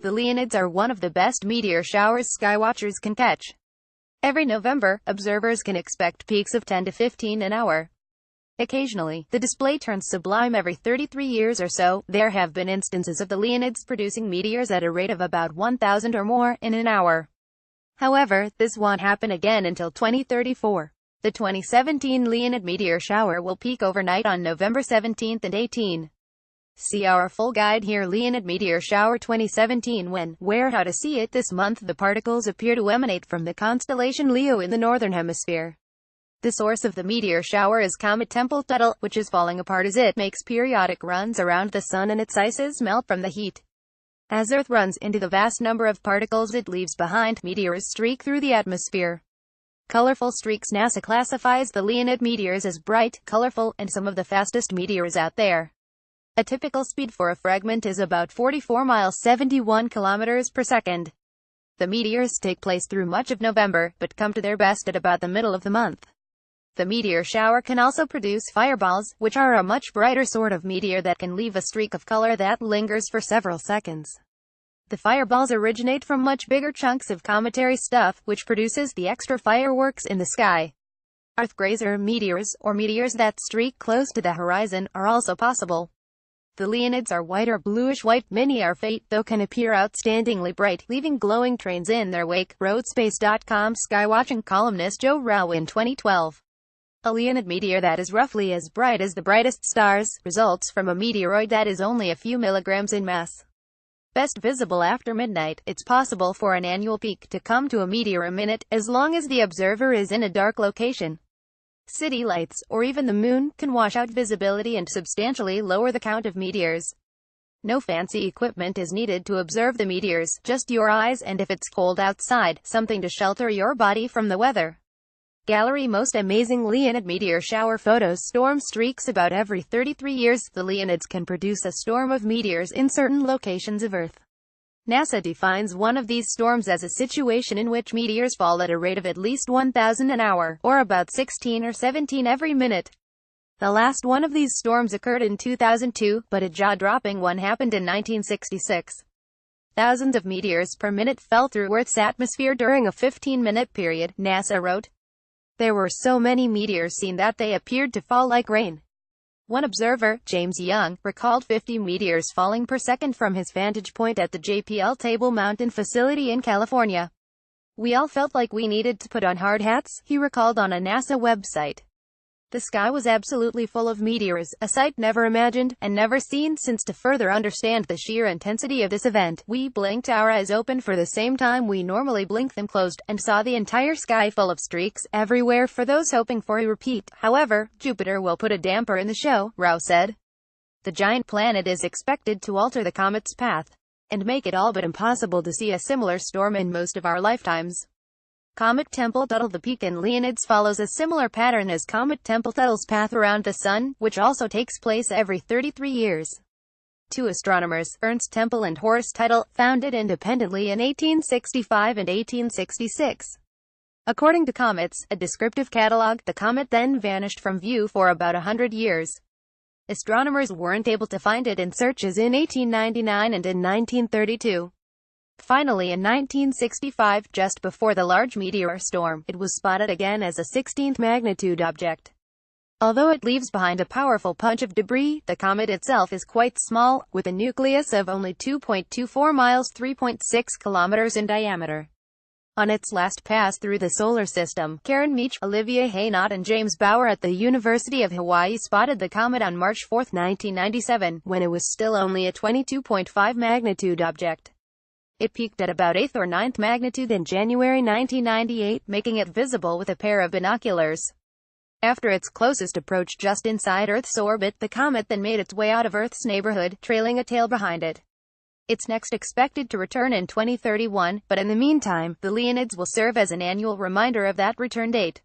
The Leonids are one of the best meteor showers skywatchers can catch. Every November, observers can expect peaks of 10 to 15 an hour. Occasionally, the display turns sublime every 33 years or so. There have been instances of the Leonids producing meteors at a rate of about 1,000 or more in an hour. However, this won't happen again until 2034. The 2017 Leonid meteor shower will peak overnight on November 17 and 18. See our full guide here. Leonid meteor shower 2017. When, where, how to see it. This month the particles appear to emanate from the constellation Leo in the northern hemisphere. The source of the meteor shower is comet Tempel-Tuttle, which is falling apart as it makes periodic runs around the sun and its ices melt from the heat. As Earth runs into the vast number of particles it leaves behind, meteors streak through the atmosphere. Colorful streaks. NASA classifies the Leonid meteors as bright, colorful, and some of the fastest meteors out there. A typical speed for a fragment is about 44 miles 71 kilometers per second. The meteors take place through much of November, but come to their best at about the middle of the month. The meteor shower can also produce fireballs, which are a much brighter sort of meteor that can leave a streak of color that lingers for several seconds. The fireballs originate from much bigger chunks of cometary stuff, which produces the extra fireworks in the sky. Earth-grazer meteors, or meteors that streak close to the horizon, are also possible. The Leonids are white or bluish-white. Many are faint, though can appear outstandingly bright, leaving glowing trains in their wake. Roadspace.com skywatching columnist Joe Rao in 2012. A Leonid meteor that is roughly as bright as the brightest stars results from a meteoroid that is only a few milligrams in mass. Best visible after midnight. It's possible for an annual peak to come to a meteor a minute, as long as the observer is in a dark location. City lights, or even the moon, can wash out visibility and substantially lower the count of meteors. No fancy equipment is needed to observe the meteors, just your eyes and, if it's cold outside, something to shelter your body from the weather. Gallery. Most amazing Leonid meteor shower photos. Storm streaks. About every 33 years, the Leonids can produce a storm of meteors in certain locations of Earth. NASA defines one of these storms as a situation in which meteors fall at a rate of at least 1,000 an hour, or about 16 or 17 every minute. The last one of these storms occurred in 2002, but a jaw-dropping one happened in 1966. Thousands of meteors per minute fell through Earth's atmosphere during a 15-minute period, NASA wrote. There were so many meteors seen that they appeared to fall like rain. One observer, James Young, recalled 50 meteors falling per second from his vantage point at the JPL Table Mountain facility in California. We all felt like we needed to put on hard hats, he recalled on a NASA website. The sky was absolutely full of meteors, a sight never imagined, and never seen since. To further understand the sheer intensity of this event, we blinked our eyes open for the same time we normally blink them closed, and saw the entire sky full of streaks everywhere for those hoping for a repeat. However, Jupiter will put a damper in the show, Rao said. The giant planet is expected to alter the comet's path, and make it all but impossible to see a similar storm in most of our lifetimes. Comet Tempel-Tuttle. The peak in Leonids follows a similar pattern as Comet Tempel-Tuttle's path around the Sun, which also takes place every 33 years. Two astronomers, Ernst Tempel and Horst Tuttle, found it independently in 1865 and 1866. According to Comets, a descriptive catalog, the comet then vanished from view for about 100 years. Astronomers weren't able to find it in searches in 1899 and in 1932. Finally, in 1965, just before the large meteor storm, it was spotted again as a 16th magnitude object. Although it leaves behind a powerful punch of debris, the comet itself is quite small, with a nucleus of only 2.24 miles 3.6 kilometers in diameter. On its last pass through the solar system, Karen Meech, Olivia Haynot and James Bauer at the University of Hawaii spotted the comet on March 4, 1997, when it was still only a 22.5 magnitude object. It peaked at about 8th or 9th magnitude in January 1998, making it visible with a pair of binoculars. After its closest approach just inside Earth's orbit, the comet then made its way out of Earth's neighborhood, trailing a tail behind it. It's next expected to return in 2031, but in the meantime, the Leonids will serve as an annual reminder of that return date.